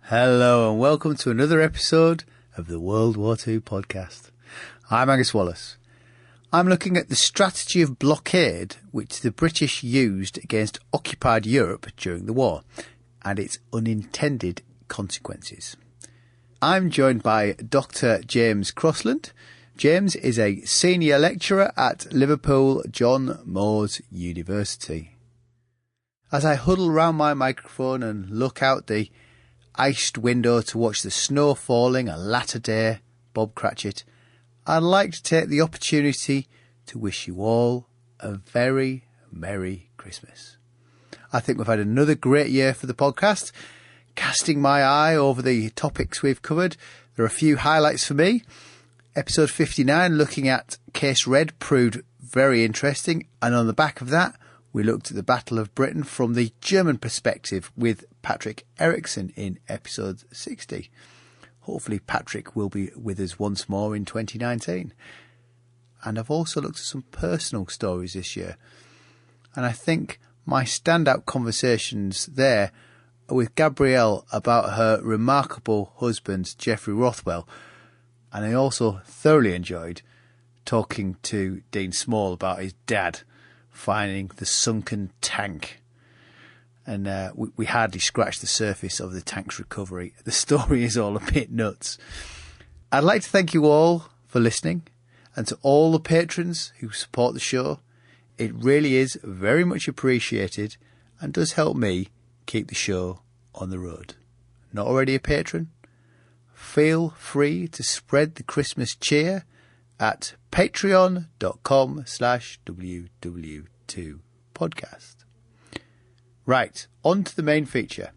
Hello and welcome to another episode of the World War II podcast. I'm Angus Wallace. I'm looking at the strategy of blockade which the British used against occupied Europe during the war and its unintended consequences. I'm joined by Dr. James Crossland. James is a senior lecturer at Liverpool John Moores University. As I huddle round my microphone and look out the iced window to watch the snow falling a latter day, Bob Cratchit, I'd like to take the opportunity to wish you all a very Merry Christmas. I think we've had another great year for the podcast. Casting my eye over the topics we've covered, there are a few highlights for me. Episode 59, looking at Case Red, proved very interesting, and on the back of that, we looked at the Battle of Britain from the German perspective with Patrick Erickson in episode 60. Hopefully Patrick will be with us once more in 2019. And I've also looked at some personal stories this year. And I think my standout conversations there are with Gabrielle about her remarkable husband, Geoffrey Rothwell. And I also thoroughly enjoyed talking to Dean Small about his dad finding the sunken tank. And we hardly scratched the surface of the tank's recovery. The story is all a bit nuts. I'd like to thank you all for listening, and to all the patrons who support the show. It really is very much appreciated and does help me keep the show on the road. Not already a patron? Feel free to spread the Christmas cheer at patreon.com/WW2podcast. Right, on to the main feature.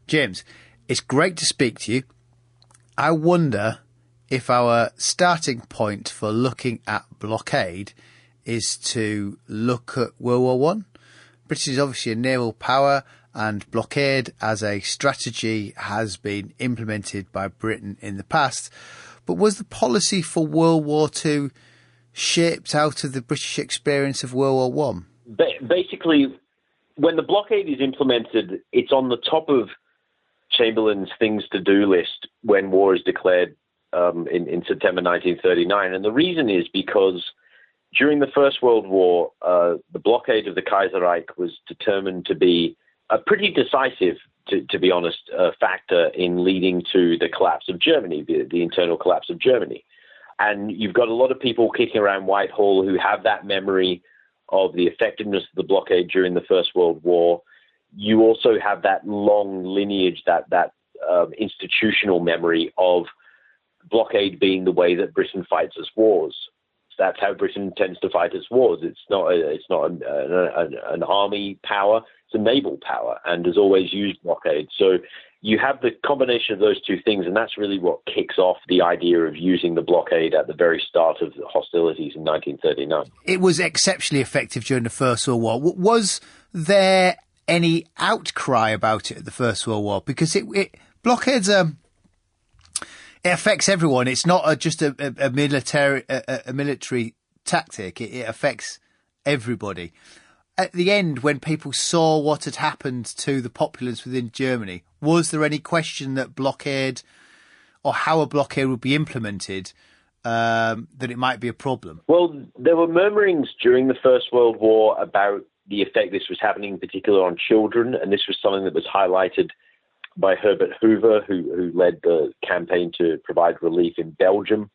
James, it's great to speak to you. I wonder if our starting point for looking at blockade is to look at World War One. Britain is obviously a naval power, and blockade as a strategy has been implemented by Britain in the past. But was the policy for World War II shaped out of the British experience of World War One? Basically, when the blockade is implemented, it's on the top of Chamberlain's things to do list when war is declared in September 1939. And the reason is because during the First World War, the blockade of the Kaiserreich was determined to be a pretty decisive, to be honest, factor in leading to the collapse of Germany, the internal collapse of Germany. And you've got a lot of people kicking around Whitehall who have that memory of the effectiveness of the blockade during the First World War. You also have that long lineage, that institutional memory of blockade being the way that Britain fights its wars. That's how Britain tends to fight its wars. It's not an army power. It's a naval power, and has always used blockade. So you have the combination of those two things, and that's really what kicks off the idea of using the blockade at the very start of the hostilities in 1939. It was exceptionally effective during the First World War. Was there any outcry about it at the First World War? Because blockades it affects everyone. It's not just a military tactic. It affects everybody. At the end, when people saw what had happened to the populace within Germany, was there any question that blockade, or how a blockade would be implemented, that it might be a problem? Well, there were murmurings during the First World War about the effect this was having, in particular on children, and this was something that was highlighted by Herbert Hoover, who led the campaign to provide relief in Belgium.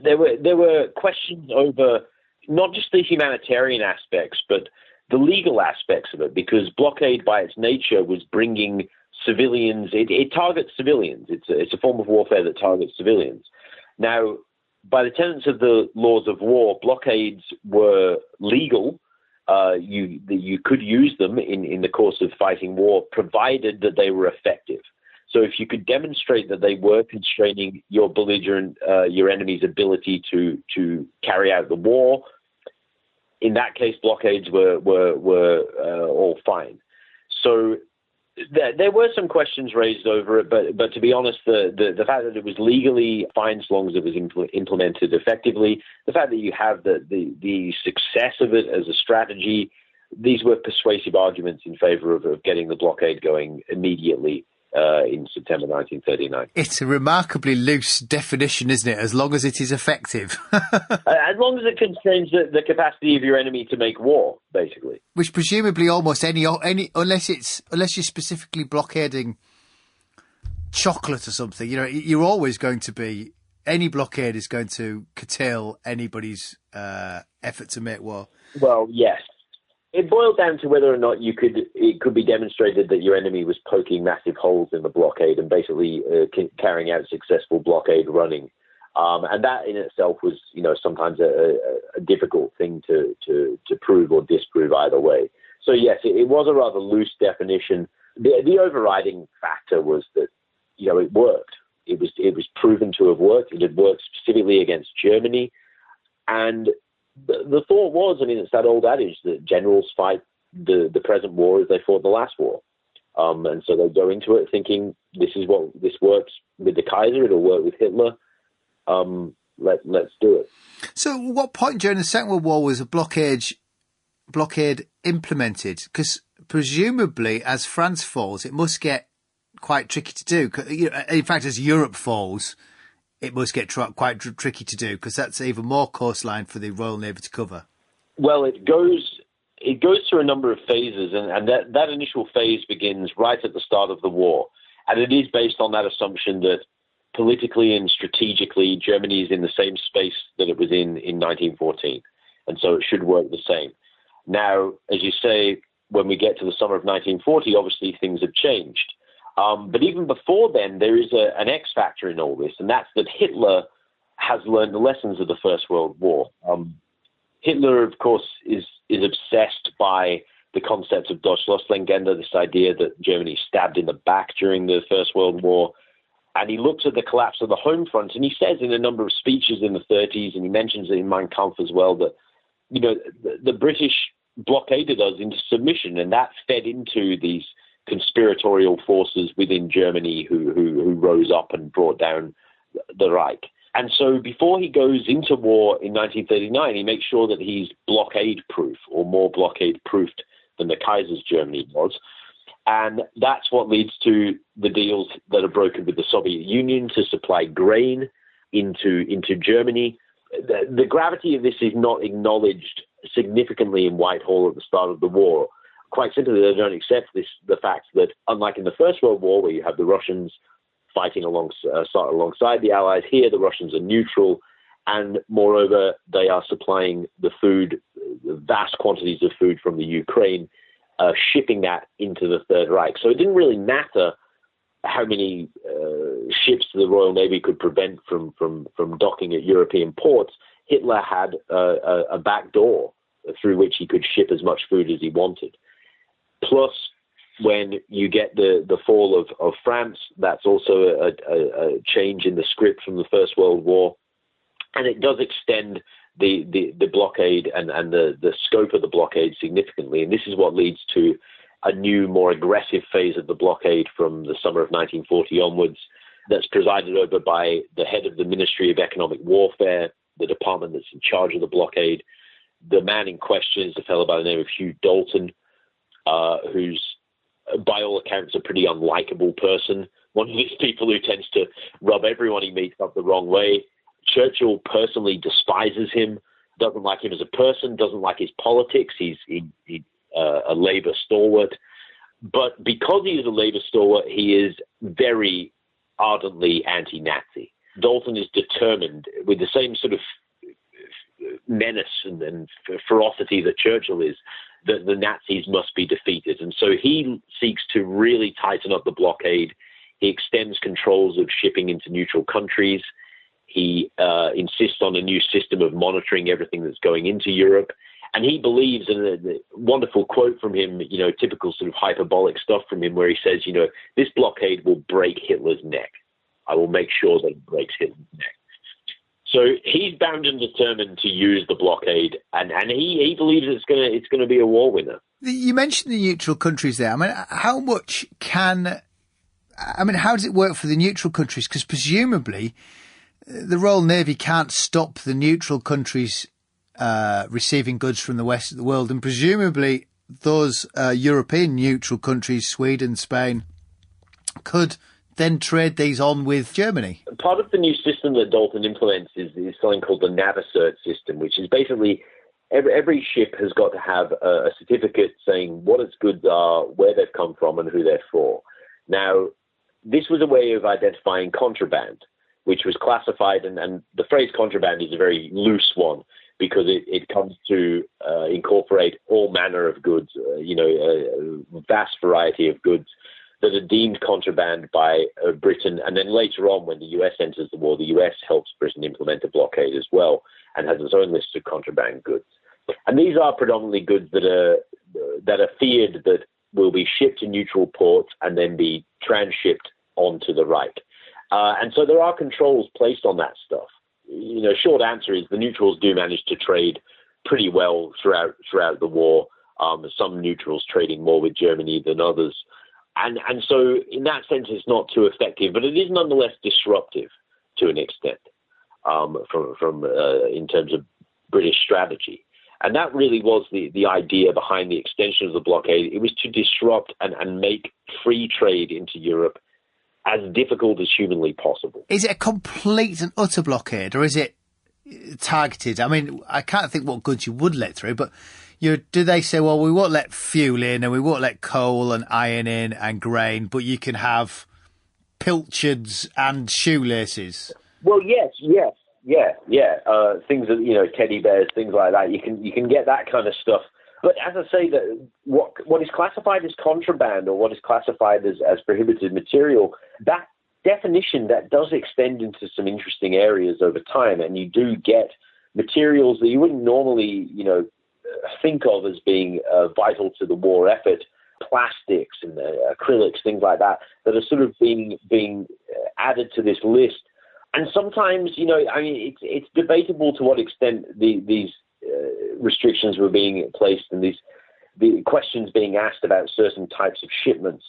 There were questions over not just the humanitarian aspects, but the legal aspects of it, because blockade by its nature was bringing civilians. It targets civilians. It's a form of warfare that targets civilians. Now, by the tenets of the laws of war, blockades were legal. You could use them in the course of fighting war, provided that they were effective. So if you could demonstrate that they were constraining your belligerent, your enemy's ability to carry out the war, in that case, blockades were all fine. So there were some questions raised over it, but to be honest, the fact that it was legally fine as long as it was implemented effectively, the fact that you have the success of it as a strategy, these were persuasive arguments in favor of getting the blockade going immediately in September 1939. It's a remarkably loose definition, isn't it? As long as it is effective. As long as it constrains the capacity of your enemy to make war, basically. Which presumably almost any unless you're specifically blockading chocolate or something, you're always going to be, any blockade is going to curtail anybody's effort to make war. Well, yes. It boiled down to whether or not it could be demonstrated that your enemy was poking massive holes in the blockade and basically carrying out successful blockade running. And that in itself was, sometimes a difficult thing to prove or disprove either way. So yes, it was a rather loose definition. The overriding factor was that, it worked. It was proven to have worked. It had worked specifically against Germany. And the thought was, it's that old adage that generals fight the present war as they fought the last war. And so they go into it thinking, this works with the Kaiser, it'll work with Hitler. Let's do it. So at what point during the Second World War was a blockade implemented? Because presumably as France falls, it must get quite tricky to do. In fact, as Europe falls, it must get quite tricky to do, because that's even more coastline for the Royal Navy to cover. Well, it goes through a number of phases, and that initial phase begins right at the start of the war. And it is based on that assumption that politically and strategically, Germany is in the same space that it was in 1914. And so it should work the same. Now, as you say, when we get to the summer of 1940, obviously things have changed. But even before then, there is an X factor in all this, and that's that Hitler has learned the lessons of the First World War. Hitler, of course, is obsessed by the concept of Deutschlandlegende, this idea that Germany stabbed in the back during the First World War. And he looks at the collapse of the home front, and he says in a number of speeches in the 30s, and he mentions it in Mein Kampf as well, that the British blockaded us into submission, and that fed into these conspiratorial forces within Germany who rose up and brought down the Reich. And so before he goes into war in 1939, he makes sure that he's blockade-proof, or more blockade-proofed than the Kaiser's Germany was. And that's what leads to the deals that are brokered with the Soviet Union to supply grain into Germany. The gravity of this is not acknowledged significantly in Whitehall at the start of the war. Quite simply, they don't accept the fact that, unlike in the First World War, where you have the Russians fighting alongside the Allies, here the Russians are neutral, and moreover, they are supplying the food, vast quantities of food from the Ukraine, shipping that into the Third Reich. So it didn't really matter how many ships the Royal Navy could prevent from docking at European ports. Hitler had a back door through which he could ship as much food as he wanted. Plus, when you get the fall of France, that's also a change in the script from the First World War. And it does extend the blockade and the scope of the blockade significantly. And this is what leads to a new, more aggressive phase of the blockade from the summer of 1940 onwards, that's presided over by the head of the Ministry of Economic Warfare, the department that's in charge of the blockade. The man in question is a fellow by the name of Hugh Dalton, who's, by all accounts, a pretty unlikable person. One of these people who tends to rub everyone he meets up the wrong way. Churchill personally despises him, doesn't like him as a person, doesn't like his politics. He's a Labour stalwart. But because he is a Labour stalwart, he is very ardently anti-Nazi. Dalton is determined, with the same sort of menace and ferocity that Churchill is, that the Nazis must be defeated. And so he seeks to really tighten up the blockade. He extends controls of shipping into neutral countries. He insists on a new system of monitoring everything that's going into Europe. And he believes, in a wonderful quote from him, typical sort of hyperbolic stuff from him, where he says, this blockade will break Hitler's neck. I will make sure that it breaks Hitler's neck. So he's bound and determined to use the blockade, and he believes it's going to be a war winner. You mentioned the neutral countries there. How does it work for the neutral countries? Because presumably the Royal Navy can't stop the neutral countries receiving goods from the west of the world, and presumably those European neutral countries, Sweden, Spain, could then trade these on with Germany. Part of the new system that Dalton implements is something called the NavAssert system, which is basically every ship has got to have a certificate saying what its goods are, where they've come from, and who they're for. Now, this was a way of identifying contraband, which was classified, and the phrase contraband is a very loose one because it comes to incorporate all manner of goods, a vast variety of goods that are deemed contraband by Britain. And then later on, when the US enters the war, the US helps Britain implement a blockade as well and has its own list of contraband goods. And these are predominantly goods that are feared that will be shipped to neutral ports and then be transshipped onto the Reich. And so there are controls placed on that stuff. Short answer is the neutrals do manage to trade pretty well throughout the war. Some neutrals trading more with Germany than others. And so in that sense, it's not too effective, but it is nonetheless disruptive to an extent from in terms of British strategy. And that really was the idea behind the extension of the blockade. It was to disrupt and make free trade into Europe as difficult as humanly possible. Is it a complete and utter blockade, or is it targeted? I mean, I can't think what goods you would let through, but do they say, well, we won't let fuel in and we won't let coal and iron in and grain, but you can have pilchards and shoelaces? Well, yes. Things that, teddy bears, things like that. You can get that kind of stuff. But as I say, that what is classified as contraband or what is classified as prohibited material, that definition that does extend into some interesting areas over time, and you do get materials that you wouldn't normally, think of as being vital to the war effort, plastics and acrylics, things like that are sort of being added to this list. And sometimes, it's debatable to what extent these restrictions were being placed and the questions being asked about certain types of shipments.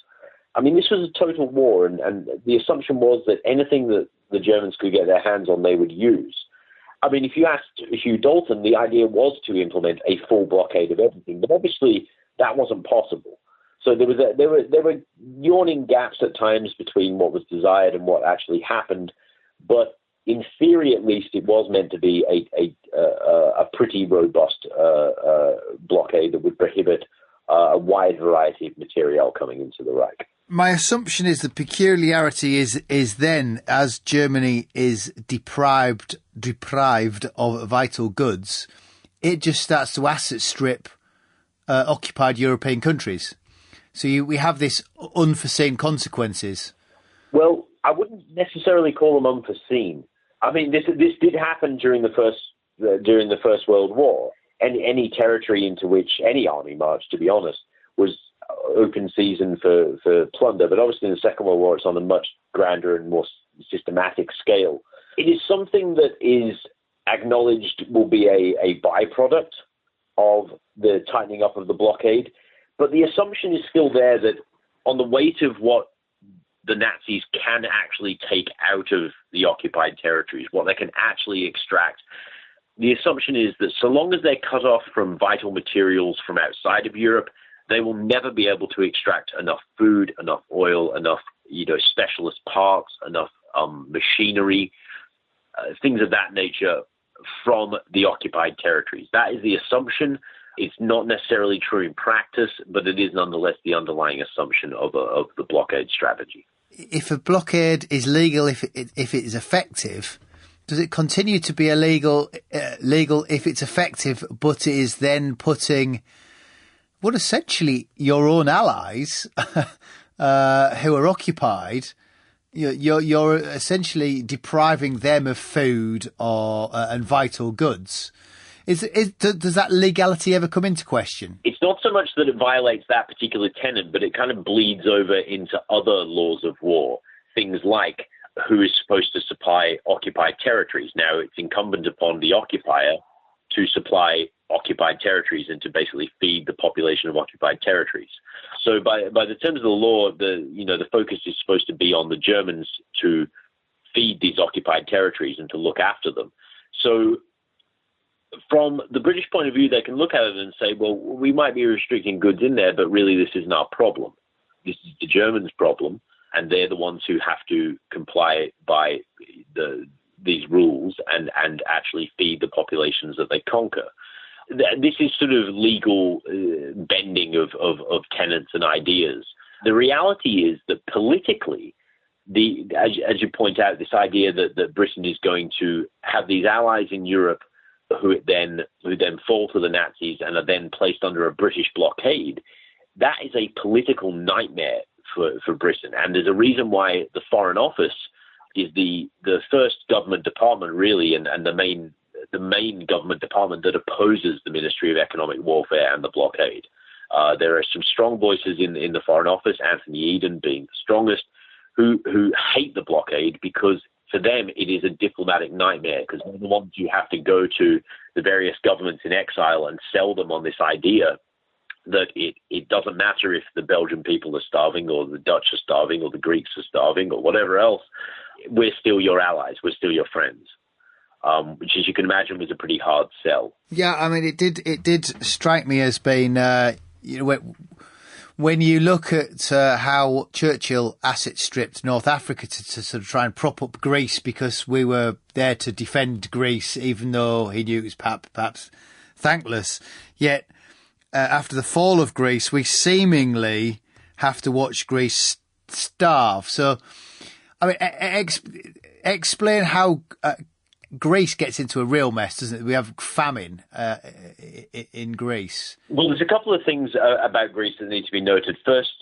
I mean, this was a total war, and the assumption was that anything that the Germans could get their hands on, they would use. I mean, if you asked Hugh Dalton, the idea was to implement a full blockade of everything, but obviously that wasn't possible. So there were yawning gaps at times between what was desired and what actually happened. But in theory, at least, it was meant to be a pretty robust blockade that would prohibit a wide variety of material coming into the Reich. My assumption is the peculiarity is then, as Germany is deprived of vital goods, it just starts to asset strip occupied European countries. So we have this unforeseen consequences. Well, I wouldn't necessarily call them unforeseen. I mean, this did happen during the First World War. Any territory into which any army marched, to be honest, was open season for plunder. But obviously in the Second World War, it's on a much grander and more systematic scale. It is something that is acknowledged will be a byproduct of the tightening up of the blockade. But the assumption is still there that on the weight of what the Nazis can actually take out of the occupied territories, what they can actually extract, the assumption is that so long as they're cut off from vital materials from outside of Europe, they will never be able to extract enough food, enough oil, enough specialist parts, enough machinery, things of that nature from the occupied territories. That is the assumption. It's not necessarily true in practice, but it is nonetheless the underlying assumption of the blockade strategy. If a blockade is legal, if it is effective, does it continue to be illegal if it's effective, but it is then putting what essentially your own allies who are occupied, you're essentially depriving them of food and vital goods. Does that legality ever come into question? It's not so much that it violates that particular tenet, but it kind of bleeds over into other laws of war, things like who is supposed to supply occupied territories. Now, it's incumbent upon the occupier to supply occupied territories and to basically feed the population of occupied territories. So by the terms of the law, the focus is supposed to be on the Germans to feed these occupied territories and to look after them. So from the British point of view, they can look at it and say, well, we might be restricting goods in there, but really this isn't our problem. This is the Germans' problem. and they're the ones who have to comply by these rules and actually feed the populations that they conquer. This is sort of legal bending of tenets and ideas. The reality is that politically, as you point out, this idea that Britain is going to have these allies in Europe who then fall to the Nazis and are then placed under a British blockade, that is a political nightmare for Britain. And there's a reason why the Foreign Office is the first government department, really, and the main government department that opposes the Ministry of Economic Warfare and the blockade. There are some strong voices in the Foreign Office, Anthony Eden being the strongest, who hate the blockade because for them it is a diplomatic nightmare, because they're the ones you have to go to the various governments in exile and sell them on this idea that it doesn't matter if the Belgian people are starving or the Dutch are starving or the Greeks are starving or whatever else. We're still your allies. We're still your friends. Which, as you can imagine, was a pretty hard sell. Yeah, I mean, it did strike me as being, when you look at how Churchill asset stripped North Africa to sort of try and prop up Greece because we were there to defend Greece, even though he knew it was perhaps thankless. Yet, after the fall of Greece, we seemingly have to watch Greece starve. So, I mean, explain how Greece gets into a real mess, doesn't it? We have famine in Greece. Well, there's a couple of things about Greece that need to be noted. First,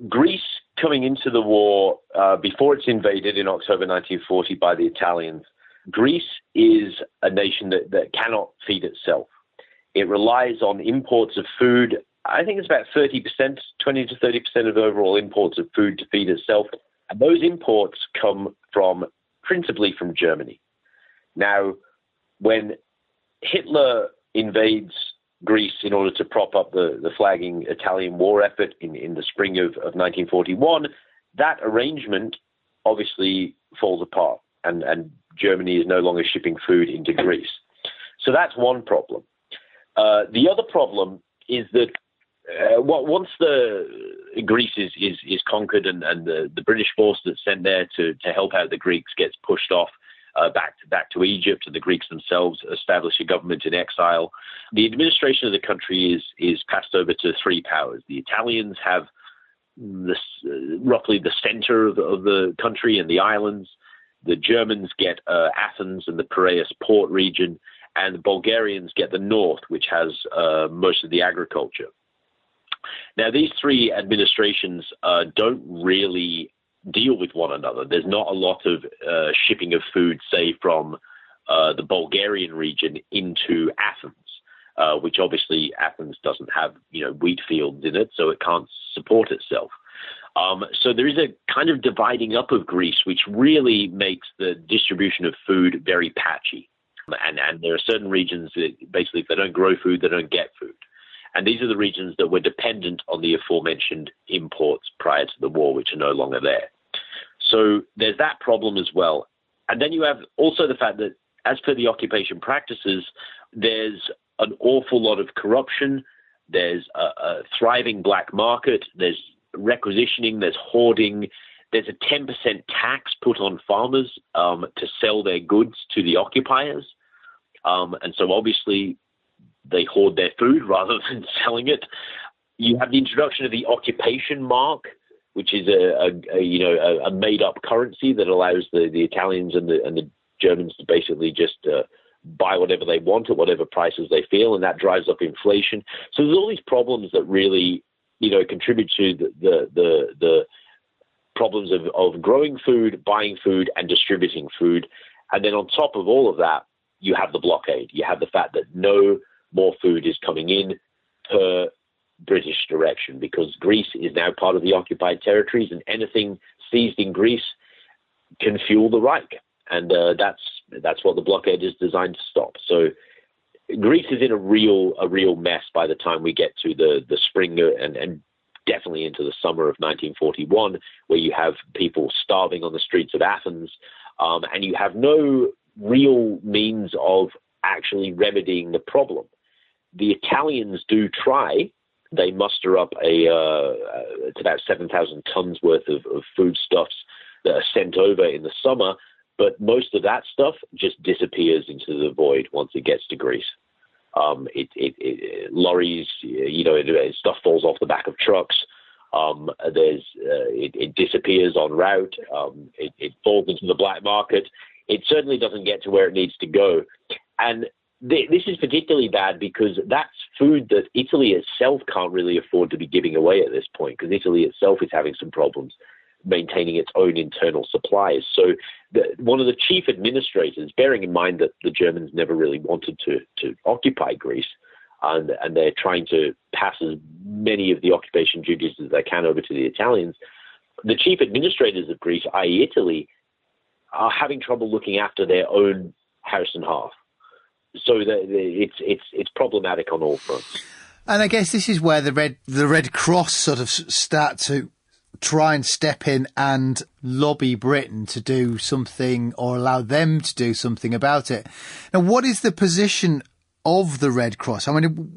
Greece coming into the war, before it's invaded in October 1940 by the Italians, Greece is a nation that cannot feed itself. It relies on imports of food. I think it's about 30%, 20 to 30% of overall imports of food to feed itself. And those imports come principally from Germany. Now, when Hitler invades Greece in order to prop up the flagging Italian war effort in the spring of 1941, that arrangement obviously falls apart, and Germany is no longer shipping food into Greece. So that's one problem. The other problem is that once Greece is conquered and the British force that's sent there to help out the Greeks gets pushed off back to Egypt, and the Greeks themselves establish a government in exile, the administration of the country is passed over to three powers. The Italians have roughly the center of the country and the islands. The Germans get Athens and the Piraeus port region, and the Bulgarians get the north, which has most of the agriculture. Now, these three administrations don't really deal with one another. There's not a lot of shipping of food, say, from the Bulgarian region into Athens, which obviously Athens doesn't have, wheat fields in it, so it can't support itself. So there is a kind of dividing up of Greece, which really makes the distribution of food very patchy. And there are certain regions that basically, if they don't grow food, they don't get food. And these are the regions that were dependent on the aforementioned imports prior to the war, which are no longer there. So there's that problem as well. And then you have also the fact that, as per the occupation practices, there's an awful lot of corruption. There's a thriving black market. There's requisitioning. There's hoarding. There's a 10% tax put on farmers to sell their goods to the occupiers. And so obviously they hoard their food rather than selling it. You have the introduction of the occupation mark, which is a made-up currency that allows the Italians and the Germans to basically just buy whatever they want at whatever prices they feel, and that drives up inflation. So there's all these problems that really, contribute to the problems of growing food, buying food, and distributing food. And then on top of all of that, you have the blockade. You have the fact that no more food is coming in per British direction, because Greece is now part of the occupied territories, and anything seized in Greece can fuel the Reich. And that's what the blockade is designed to stop. So Greece is in a real mess by the time we get to the spring and definitely into the summer of 1941, where you have people starving on the streets of Athens, and you have no real means of actually remedying the problem. The Italians do try, They muster up it's about 7,000 tons worth of foodstuffs that are sent over in the summer, but most of that stuff just disappears into the void once it gets to Greece. Lorries, stuff falls off the back of trucks. It disappears en route. It falls into the black market. It certainly doesn't get to where it needs to go. And this is particularly bad because that's food that Italy itself can't really afford to be giving away at this point, because Italy itself is having some problems maintaining its own internal supplies. So one of the chief administrators, bearing in mind that the Germans never really wanted to occupy Greece, and they're trying to pass as many of the occupation duties as they can over to the Italians, the chief administrators of Greece, i.e. Italy, are having trouble looking after their own house and hearth. So it's problematic on all fronts. And I guess this is where the Red Cross sort of start to try and step in and lobby Britain to do something, or allow them to do something about it. Now, what is the position of the Red Cross? I mean,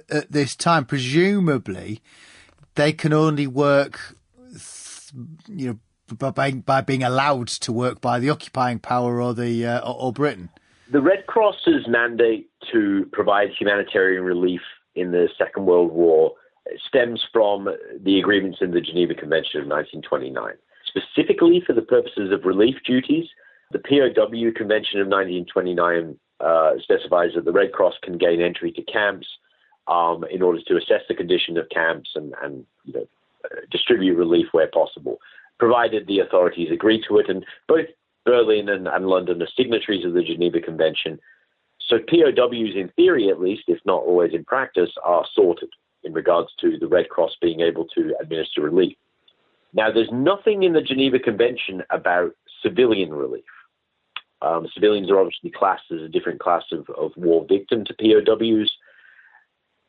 at this time, presumably, they can only work, by being allowed to work by the occupying power or Britain. The Red Cross's mandate to provide humanitarian relief in the Second World War stems from the agreements in the Geneva Convention of 1929. Specifically for the purposes of relief duties, the POW Convention of 1929 specifies that the Red Cross can gain entry to camps in order to assess the condition of camps and distribute relief where possible, provided the authorities agree to it. And both Berlin and London are signatories of the Geneva Convention. So POWs, in theory at least, if not always in practice, are sorted in regards to the Red Cross being able to administer relief. Now, there's nothing in the Geneva Convention about civilian relief. Civilians are obviously classed as a different class of war victim to POWs.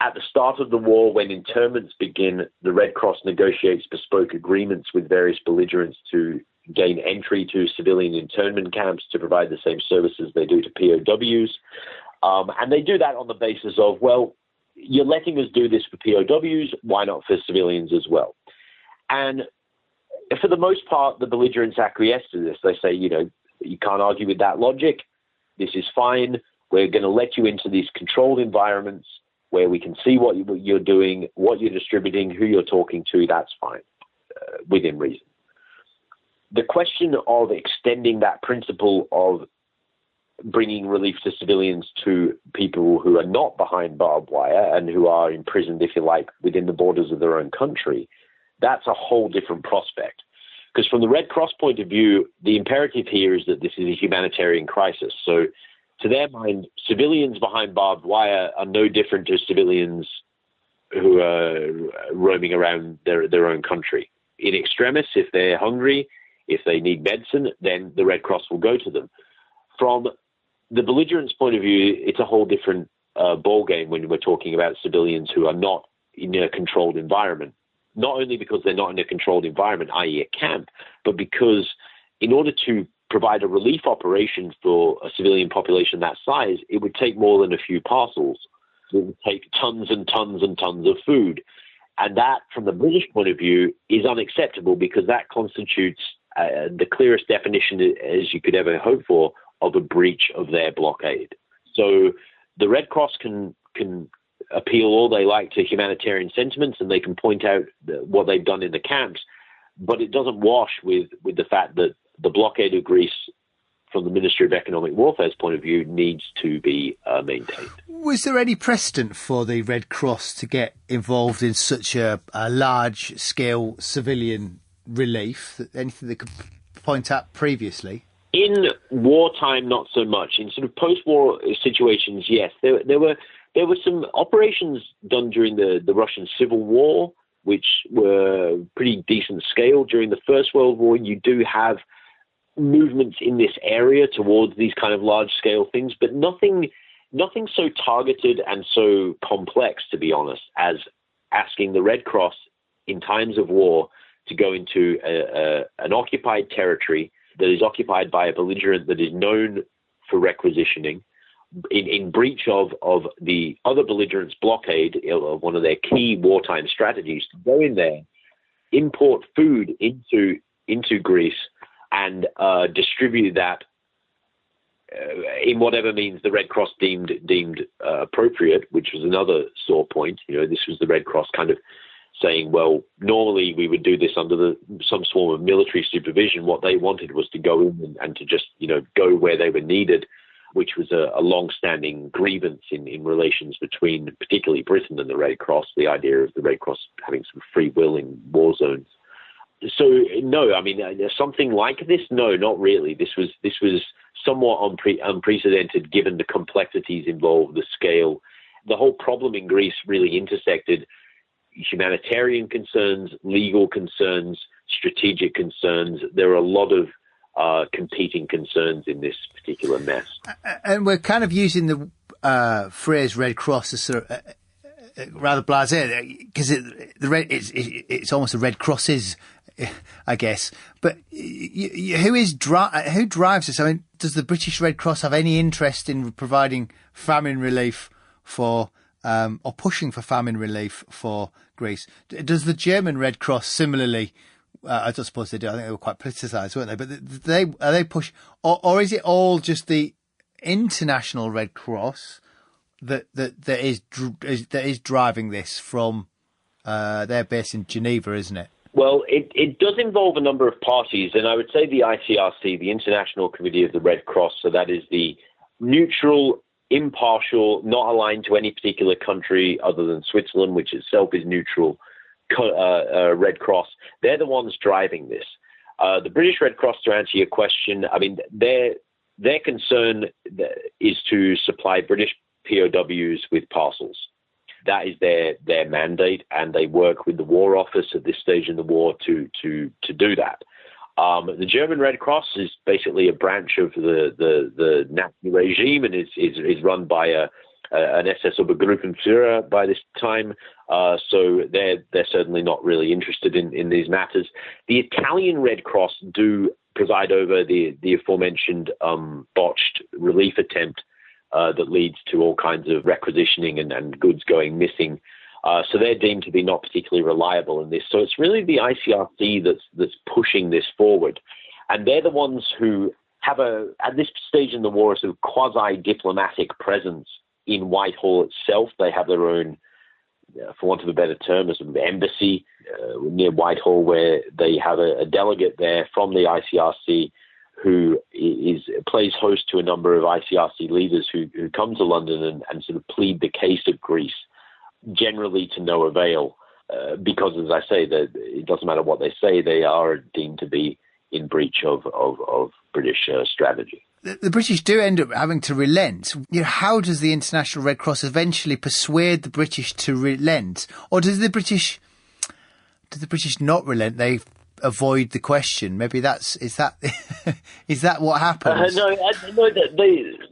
At the start of the war, when internments begin, the Red Cross negotiates bespoke agreements with various belligerents to gain entry to civilian internment camps to provide the same services they do to POWs. And they do that on the basis of, well, you're letting us do this for POWs, why not for civilians as well? And for the most part, the belligerents acquiesce to this. They say, you can't argue with that logic. This is fine. We're going to let you into these controlled environments where we can see what you're doing, what you're distributing, who you're talking to. That's fine, within reason. The question of extending that principle of bringing relief to civilians to people who are not behind barbed wire and who are imprisoned, if you like, within the borders of their own country, that's a whole different prospect. Because from the Red Cross point of view, the imperative here is that this is a humanitarian crisis. So to their mind, civilians behind barbed wire are no different to civilians who are roaming around their own country. In extremis, if they're hungry, if they need medicine, then the Red Cross will go to them. From the belligerents' point of view, it's a whole different ballgame when we're talking about civilians who are not in a controlled environment. Not only because they're not in a controlled environment, i.e. a camp, but because in order to provide a relief operation for a civilian population that size, it would take more than a few parcels. It would take tons and tons and tons of food. And that, from the British point of view, is unacceptable because that constitutes the clearest definition as you could ever hope for of a breach of their blockade. So the Red Cross can appeal all they like to humanitarian sentiments, and they can point out what they've done in the camps, but it doesn't wash with the fact that the blockade of Greece, from the Ministry of Economic Warfare's point of view, needs to be maintained. Was there any precedent for the Red Cross to get involved in such a large-scale civilian relief? Anything they could point at previously? In wartime, not so much. In sort of post-war situations, yes. There were some operations done during the Russian Civil War, which were pretty decent scale. During the First World War, you do have movements in this area towards these kind of large-scale things, but nothing so targeted and so complex, to be honest, as asking the Red Cross in times of war to go into an occupied territory that is occupied by a belligerent that is known for requisitioning, in breach of the other belligerents' blockade, one of their key wartime strategies, to go in there, import food into Greece, and distribute that in whatever means the Red Cross deemed appropriate, which was another sore point. This was the Red Cross kind of saying, well, normally we would do this under some form of military supervision. What they wanted was to go in and to just, go where they were needed, which was a long-standing grievance in relations between particularly Britain and the Red Cross, the idea of the Red Cross having some free will in war zones. So, no, I mean, something like this, no, not really. This was somewhat unprecedented given the complexities involved, the scale. The whole problem in Greece really intersected humanitarian concerns, legal concerns, strategic concerns. There are a lot of competing concerns in this particular mess. And we're kind of using the phrase Red Cross as sort of rather blasé, because it's almost the Red Crosses, I guess. But who drives this? I mean, does the British Red Cross have any interest in providing famine relief for, or pushing for famine relief for Greece? Does the German Red Cross similarly? I don't suppose they do. I think they were quite politicised, weren't they? But are they push, or is it all just the international Red Cross that is driving this from their base in Geneva, isn't it? Well, it does involve a number of parties, and I would say the ICRC, the International Committee of the Red Cross, so that is the neutral, impartial, not aligned to any particular country other than Switzerland, which itself is neutral, Red Cross. They're the ones driving this. The British Red Cross, to answer your question, I mean, their concern is to supply British POWs with parcels. That is their mandate, and they work with the War Office at this stage in the war to do that. The German Red Cross is basically a branch of the Nazi regime, and is run by an SS Obergruppenführer by this time. So they're certainly not really interested in these matters. The Italian Red Cross do preside over the aforementioned botched relief attempt that leads to all kinds of requisitioning and goods going missing. So they're deemed to be not particularly reliable in this. So it's really the ICRC that's pushing this forward. And they're the ones who have at this stage in the war, a sort of quasi-diplomatic presence in Whitehall itself. They have their own, for want of a better term, a sort of embassy near Whitehall, where they have a delegate there from the ICRC who plays host to a number of ICRC leaders who come to London and sort of plead the case of Greece, generally to no avail, because, as I say, it doesn't matter what they say, they are deemed to be in breach of British strategy. The British do end up having to relent. How does the International Red Cross eventually persuade the British to relent? Or do the British not relent? They avoid the question. Maybe is that what happens? No,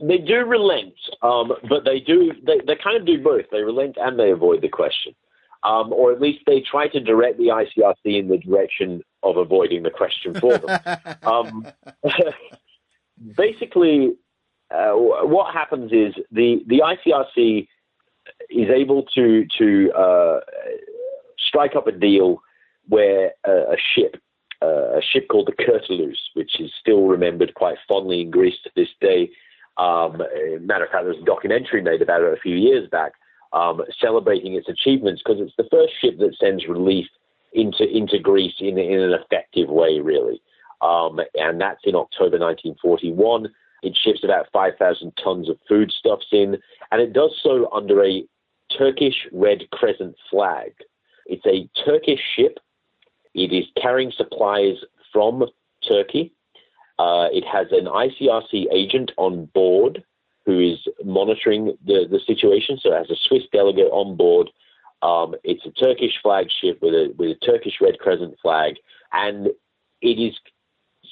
they do relent, but they kind of do both. They relent and they avoid the question, or at least they try to direct the ICRC in the direction of avoiding the question for them. Basically, what happens is the ICRC is able to strike up a deal where a ship called the Curtalus, which is still remembered quite fondly in Greece to this day. Matter of fact, there was a documentary made about it a few years back, celebrating its achievements, because it's the first ship that sends relief into Greece in an effective way, really. And that's in October 1941. It ships about 5,000 tons of foodstuffs in, and it does so under a Turkish Red Crescent flag. It's a Turkish ship. It is carrying supplies from Turkey. It has an ICRC agent on board who is monitoring the situation, so it has a Swiss delegate on board. It's a Turkish flagship with a Turkish Red Crescent flag, and it is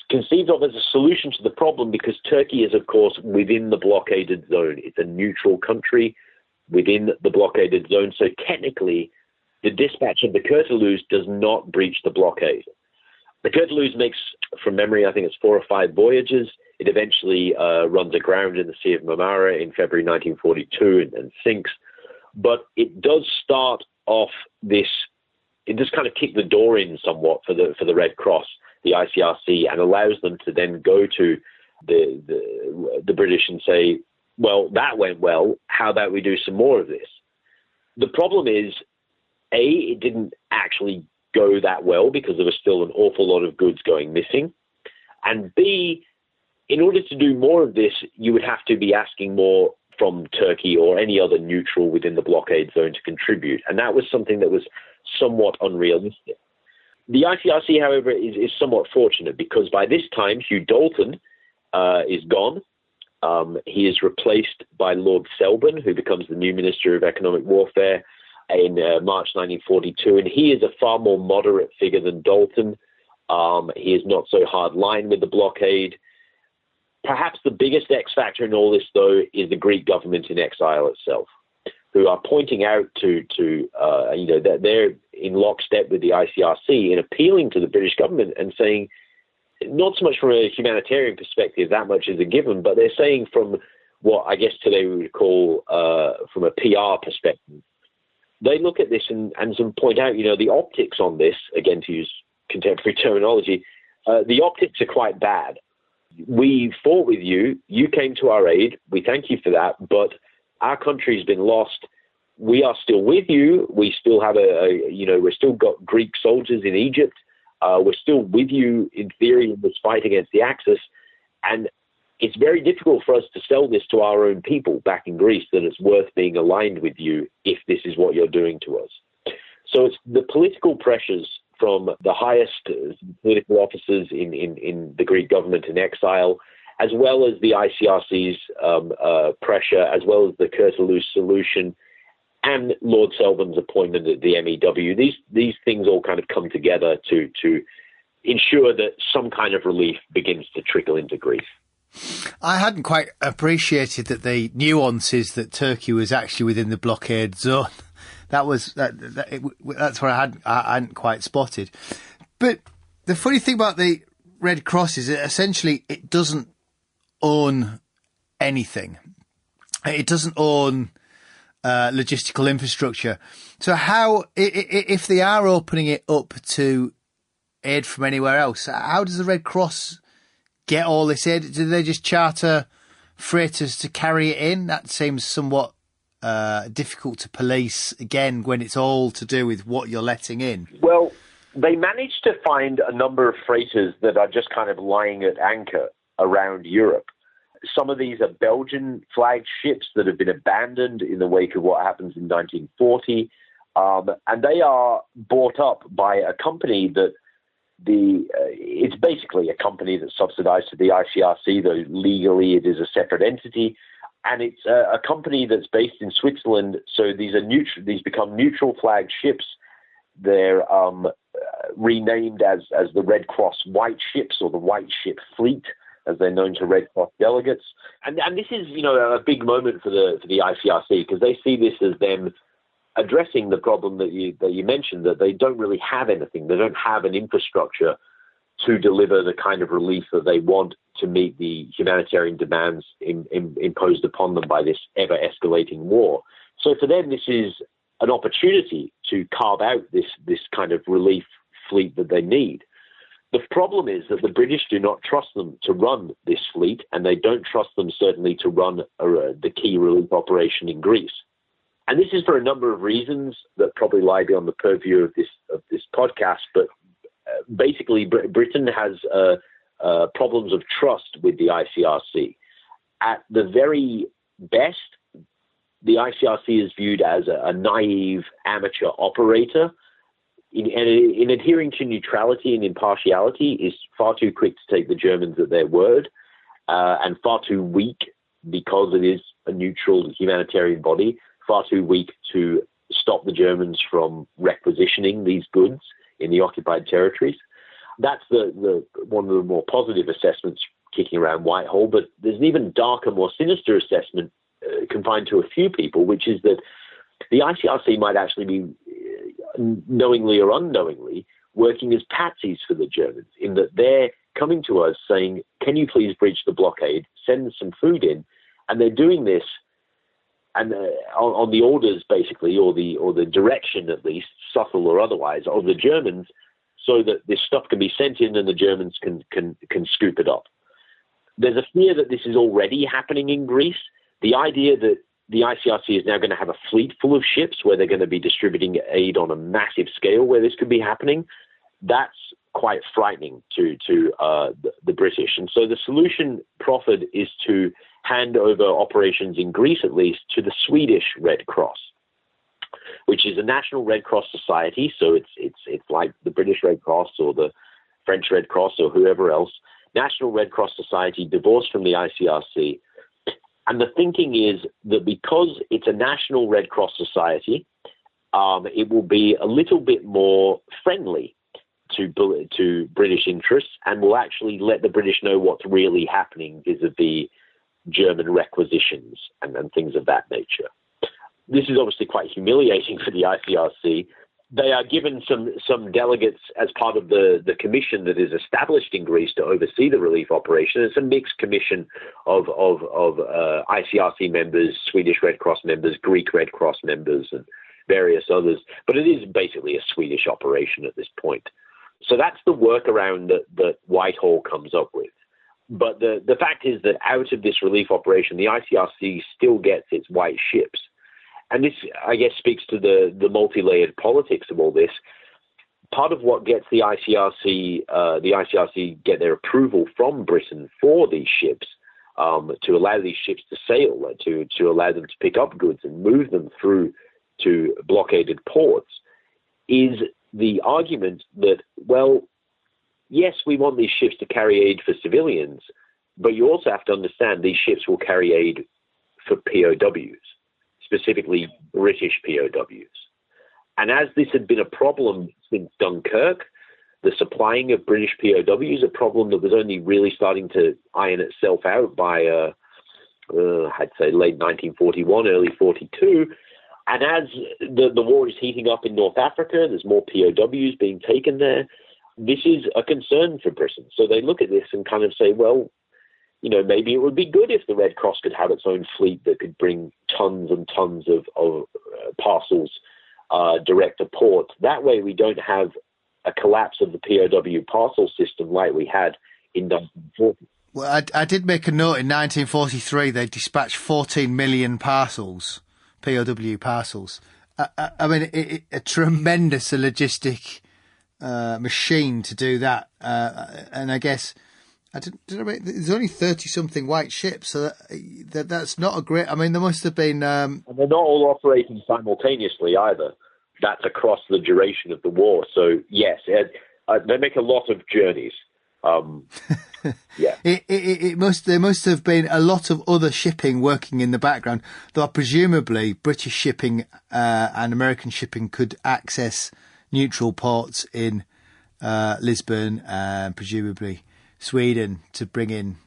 conceived of as a solution to the problem because Turkey is, of course, within the blockaded zone. It's a neutral country within the blockaded zone, so technically the dispatch of the Curtalus does not breach the blockade. The Curtalus makes, from memory, I think it's 4 or 5 voyages. It eventually runs aground in the Sea of Marmara in February 1942 and sinks. But it does start off this. It does kind of kick the door in somewhat for the Red Cross, the ICRC, and allows them to then go to the British and say, well, that went well. How about we do some more of this? The problem is, A, it didn't actually go that well because there was still an awful lot of goods going missing. And B, in order to do more of this, you would have to be asking more from Turkey or any other neutral within the blockade zone to contribute. And that was something that was somewhat unrealistic. The ICRC, however, is somewhat fortunate because by this time, Hugh Dalton is gone. He is replaced by Lord Selborne, who becomes the new Minister of Economic Warfare in March 1942. And he is a far more moderate figure than Dalton. He is not so hard-line with the blockade. Perhaps the biggest X factor in all this, though, is the Greek government in exile itself, who are pointing out that they're in lockstep with the ICRC in appealing to the British government and saying, not so much from a humanitarian perspective, that much is a given, but they're saying from what I guess today we would call from a PR perspective. They look at this and point out, the optics on this, again, to use contemporary terminology, the optics are quite bad. We fought with you. You came to our aid. We thank you for that. But our country's been lost. We are still with you. We still have we've still got Greek soldiers in Egypt. We're still with you in theory in this fight against the Axis. And it's very difficult for us to sell this to our own people back in Greece that it's worth being aligned with you if this is what you're doing to us. So it's the political pressures from the highest political officers in the Greek government in exile, as well as the ICRC's pressure, as well as the Curtin solution, and Lord Selborne's appointment at the MEW. These things all kind of come together to ensure that some kind of relief begins to trickle into Greece. I hadn't quite appreciated that the nuances that Turkey was actually within the blockade zone. That's what I hadn't quite spotted. But the funny thing about the Red Cross is that essentially it doesn't own anything. It doesn't own logistical infrastructure. So how, if they are opening it up to aid from anywhere else, how does the Red Cross get all this aid? Do they just charter freighters to carry it in? That seems somewhat difficult to police, again, when it's all to do with what you're letting in. Well, they managed to find a number of freighters that are just kind of lying at anchor around Europe. Some of these are Belgian-flagged ships that have been abandoned in the wake of what happens in 1940, and they are bought up by a company that it's basically a company that's subsidized to the ICRC, though legally it is a separate entity. And it's a company that's based in Switzerland. So these become neutral flagged ships. They're renamed as the Red Cross White Ships, or the White Ship Fleet, as they're known to Red Cross delegates. And this is, a big moment for the ICRC, because they see this as them addressing the problem that you mentioned, that they don't really have anything. They don't have an infrastructure to deliver the kind of relief that they want to meet the humanitarian demands imposed upon them by this ever-escalating war. So for them, this is an opportunity to carve out this kind of relief fleet that they need. The problem is that the British do not trust them to run this fleet, and they don't trust them certainly to run the key relief operation in Greece. And this is for a number of reasons that probably lie beyond the purview of this podcast, but basically Britain has problems of trust with the ICRC. At the very best, the ICRC is viewed as a naive amateur operator. In adhering to neutrality and impartiality, is far too quick to take the Germans at their word, and far too weak, because it is a neutral humanitarian body, far too weak to stop the Germans from requisitioning these goods in the occupied territories. That's the one of the more positive assessments kicking around Whitehall, but there's an even darker, more sinister assessment confined to a few people, which is that the ICRC might actually be, knowingly or unknowingly, working as patsies for the Germans, in that they're coming to us saying, can you please breach the blockade, send some food in? And they're doing this and on the orders, basically, or the direction, at least, subtle or otherwise, of the Germans, so that this stuff can be sent in and the Germans can scoop it up. There's a fear that this is already happening in Greece. The idea that the ICRC is now going to have a fleet full of ships where they're going to be distributing aid on a massive scale where this could be happening, that's quite frightening to the British. And so the solution proffered is to hand over operations in Greece, at least, to the Swedish Red Cross, which is a national Red Cross society. So it's like the British Red Cross or the French Red Cross or whoever else. National Red Cross Society, divorced from the ICRC. And the thinking is that because it's a national Red Cross society, it will be a little bit more friendly to British interests and will actually let the British know what's really happening vis-a-vis German requisitions and things of that nature. This is obviously quite humiliating for the ICRC. They are given some delegates as part of the commission that is established in Greece to oversee the relief operation. It's a mixed commission of ICRC members, Swedish Red Cross members, Greek Red Cross members, and various others. But it is basically a Swedish operation at this point. So that's the workaround that Whitehall comes up with. But the fact is that out of this relief operation, the ICRC still gets its white ships. And this, I guess, speaks to the multi-layered politics of all this. Part of what gets the ICRC get their approval from Britain for these ships, to allow these ships to sail, to allow them to pick up goods and move them through to blockaded ports, is the argument that, well, yes, we want these ships to carry aid for civilians, but you also have to understand these ships will carry aid for POWs, specifically British POWs. And as this had been a problem since Dunkirk, the supplying of British POWs, a problem that was only really starting to iron itself out by, I'd say, late 1941, early 42. And as the war is heating up in North Africa, there's more POWs being taken there. This is a concern for Britain. So they look at this and kind of say, well, you know, maybe it would be good if the Red Cross could have its own fleet that could bring tons and tons of parcels direct to port. That way we don't have a collapse of the POW parcel system like we had in 1940. Well, I did make a note in 1943 they dispatched 14 million parcels, POW parcels. I mean, a tremendous logistic machine to do that. And I guess... there's only 30-something white ships, so that's not a great... I mean, there must have been... And they're not all operating simultaneously either. That's across the duration of the war. So, yes, they make a lot of journeys. Yeah. There must have been a lot of other shipping working in the background, though presumably British shipping and American shipping could access neutral ports in Lisbon and presumably Sweden to bring in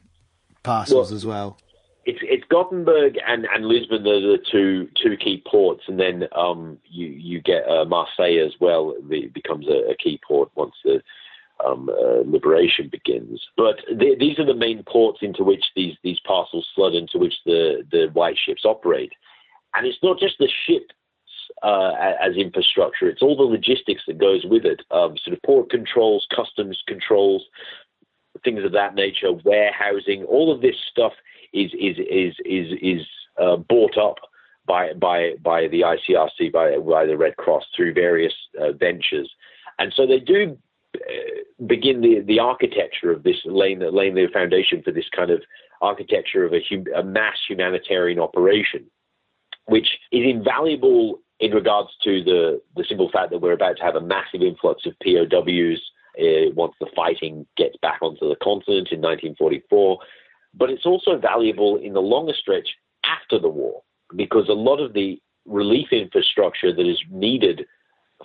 parcels as well. It's Gothenburg and Lisbon are the two key ports, and then you get Marseille as well. It becomes a key port once the liberation begins. But these are the main ports into which these parcels flood, into which the white ships operate. And it's not just the ships as infrastructure; it's all the logistics that goes with it. Sort of port controls, customs controls, things of that nature, warehousing. All of this stuff is bought up by the ICRC, by the Red Cross through various ventures, and so they do begin the architecture of this, laying the foundation for this kind of architecture of a mass humanitarian operation, which is invaluable in regards to the simple fact that we're about to have a massive influx of POWs once the fighting gets back onto the continent in 1944. But it's also valuable in the longer stretch after the war, because a lot of the relief infrastructure that is needed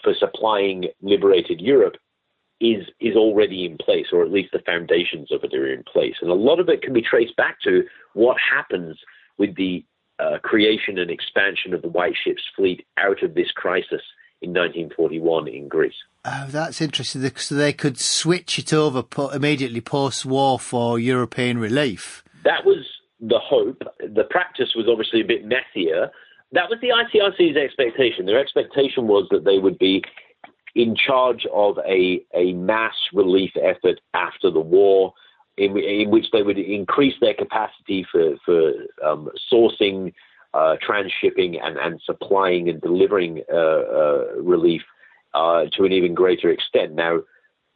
for supplying liberated Europe is already in place, or at least the foundations of it are in place. And a lot of it can be traced back to what happens with the creation and expansion of the White Ships fleet out of this crisis in 1941 in Greece. Oh, that's interesting. So they could switch it over immediately post-war for European relief. That was the hope. The practice was obviously a bit messier. That was the ICRC's expectation. Their expectation was that they would be in charge of a mass relief effort after the war, in which they would increase their capacity for sourcing, transshipping, and supplying and delivering relief to an even greater extent. Now,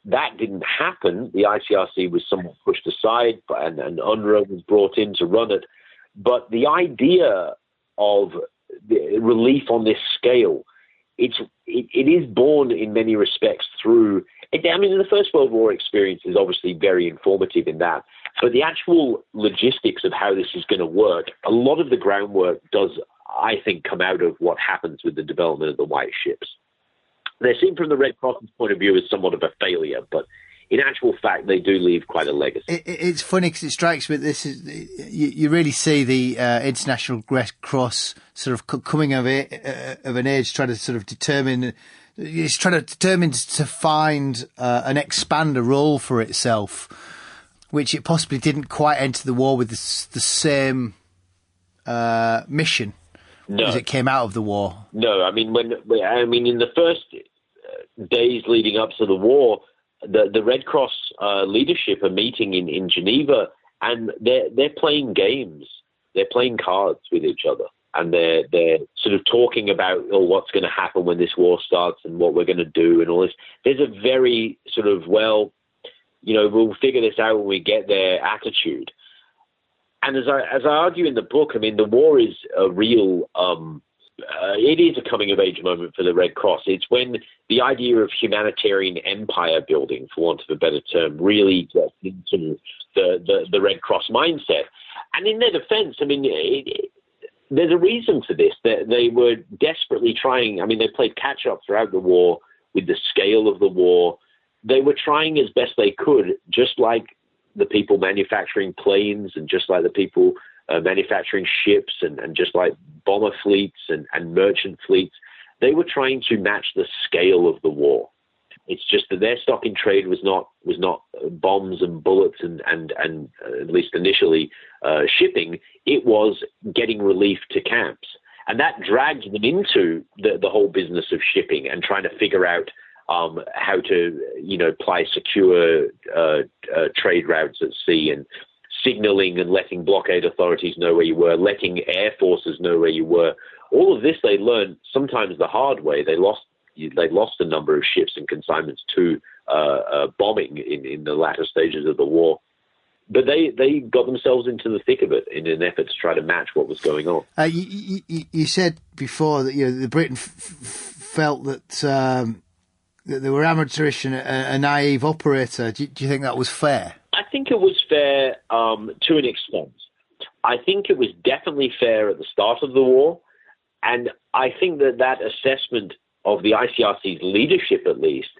that didn't happen. The ICRC was somewhat pushed aside, and UNRWA was brought in to run it. But the idea of the relief on this scale, it is born in many respects through. I mean, the First World War experience is obviously very informative in that, but the actual logistics of how this is going to work, a lot of the groundwork does, I think, come out of what happens with the development of the white ships. They're seen from the Red Cross's point of view as somewhat of a failure, but in actual fact, they do leave quite a legacy. It's funny because it strikes me that this is you really see the International Red Cross sort of coming of an age, trying to sort of determine. It's trying to find and expand a role for itself, which it possibly didn't quite enter the war with the same mission. No. As it came out of the war. No, I mean in the first days leading up to the war, the Red Cross leadership are meeting in Geneva, and they're playing games. They're playing cards with each other, and they're sort of talking about what's going to happen when this war starts and what we're going to do and all this. There's a very sort of we'll figure this out when we get there attitude. And as I argue in the book, I mean, the war is a real, it is a coming-of-age moment for the Red Cross. It's when the idea of humanitarian empire building, for want of a better term, really gets into the Red Cross mindset. And in their defense, I mean, there's a reason for this. They were desperately trying. I mean, they played catch-up throughout the war with the scale of the war. They were trying as best they could, just like the people manufacturing planes and just like the people manufacturing ships and just like bomber fleets and merchant fleets. They were trying to match the scale of the war. It's just that their stock in trade was not bombs and bullets and at least initially shipping. It was getting relief to camps. And that dragged them into the whole business of shipping and trying to figure out how to, ply secure trade routes at sea, and signaling and letting blockade authorities know where you were, letting air forces know where you were. All of this they learned sometimes the hard way. They lost a number of ships and consignments to bombing in the latter stages of the war. But they got themselves into the thick of it in an effort to try to match what was going on. You said before that the Britain felt that they were amateurish and a naive operator. Do you think that was fair? I think it was fair to an extent. I think it was definitely fair at the start of the war. And I think that assessment of the ICRC's leadership, at least,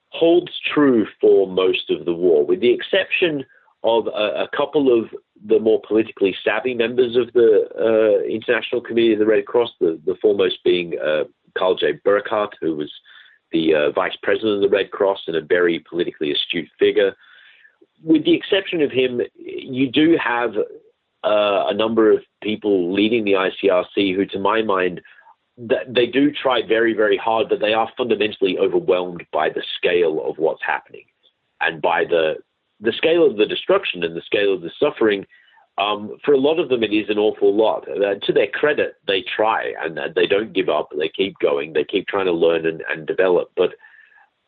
holds true for most of the war, with the exception of a couple of the more politically savvy members of the International Committee of the Red Cross, the foremost being Karl J. Burkhardt, who was the vice president of the Red Cross and a very politically astute figure. With the exception of him, you do have a number of people leading the ICRC who, to my mind, they do try very, very hard, but they are fundamentally overwhelmed by the scale of what's happening and by the scale of the destruction and the scale of the suffering. For a lot of them, it is an awful lot. To their credit, they try and they don't give up. They keep going. They keep trying to learn and develop. But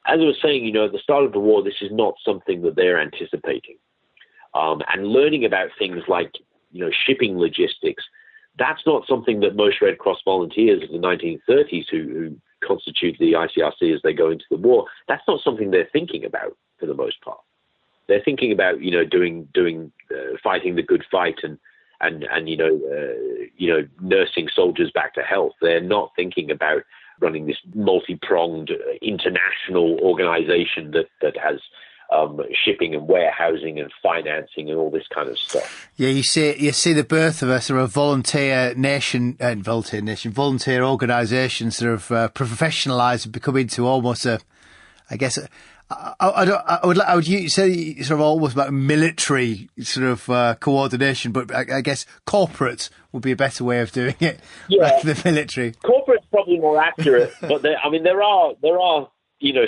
as I was saying, at the start of the war, this is not something that they're anticipating. And learning about things like, shipping logistics, that's not something that most Red Cross volunteers of the 1930s who constitute the ICRC as they go into the war, that's not something they're thinking about for the most part. They're thinking about, fighting the good fight and nursing soldiers back to health. They're not thinking about running this multi-pronged international organization that has shipping and warehousing and financing and all this kind of stuff. Yeah, you see the birth of a sort of volunteer organisation sort of professionalised and become into almost I would say sort of almost about military sort of coordination, but I guess corporate would be a better way of doing it. Yeah, the military. Corporate's probably more accurate, but there are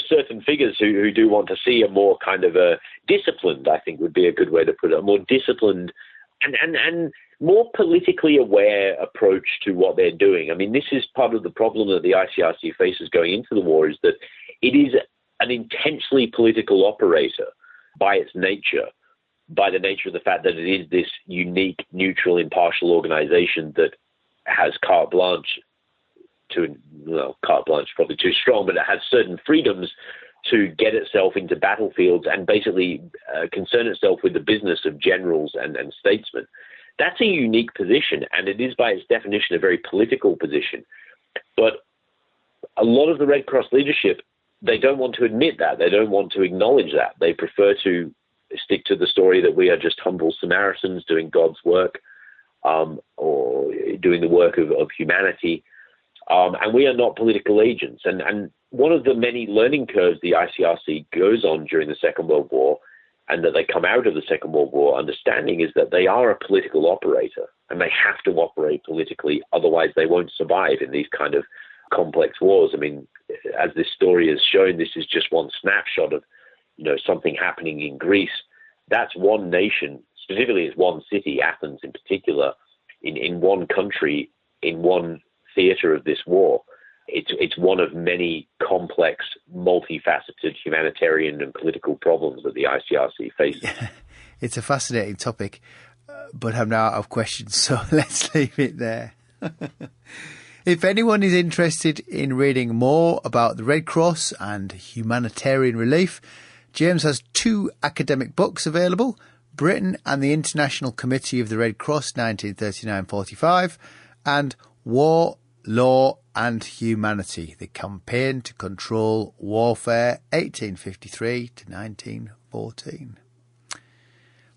certain figures who do want to see a more kind of a disciplined, I think would be a good way to put it, a more disciplined and more politically aware approach to what they're doing. I mean, this is part of the problem that the ICRC faces going into the war, is that it is an intensely political operator by its nature, by the nature of the fact that it is this unique, neutral, impartial organization that has carte blanche carte blanche is probably too strong, but it has certain freedoms to get itself into battlefields and basically concern itself with the business of generals and statesmen. That's a unique position, and it is by its definition a very political position. But a lot of the Red Cross leadership, they don't want to admit that. They don't want to acknowledge that. They prefer to stick to the story that we are just humble Samaritans doing God's work, or doing the work of humanity. And we are not political agents. And one of the many learning curves the ICRC goes on during the Second World War, and that they come out of the Second World War understanding, is that they are a political operator, and they have to operate politically, otherwise they won't survive in these kind of complex wars. I mean, as this story has shown, this is just one snapshot of, something happening in Greece. That's one nation, specifically it's one city, Athens in particular, in one country, in one theatre of this war. It's one of many complex, multifaceted humanitarian and political problems that the ICRC faces. Yeah, it's a fascinating topic, but I'm now out of questions, so let's leave it there. If anyone is interested in reading more about the Red Cross and humanitarian relief, James has 2 academic books available: Britain and the International Committee of the Red Cross 1939-45 and War, Law and Humanity, the Campaign to Control Warfare 1853 to 1914.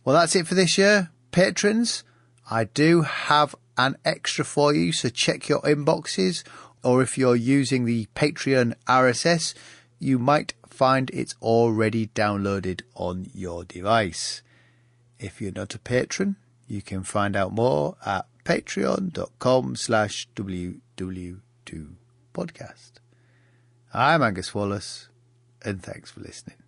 Well, that's it for this year. Patrons, I do have an extra for you, so check your inboxes, or if you're using the Patreon RSS, you might find it's already downloaded on your device. If you're not a patron, you can find out more at patreon.com/WW2podcast. I'm Angus Wallace, and thanks for listening.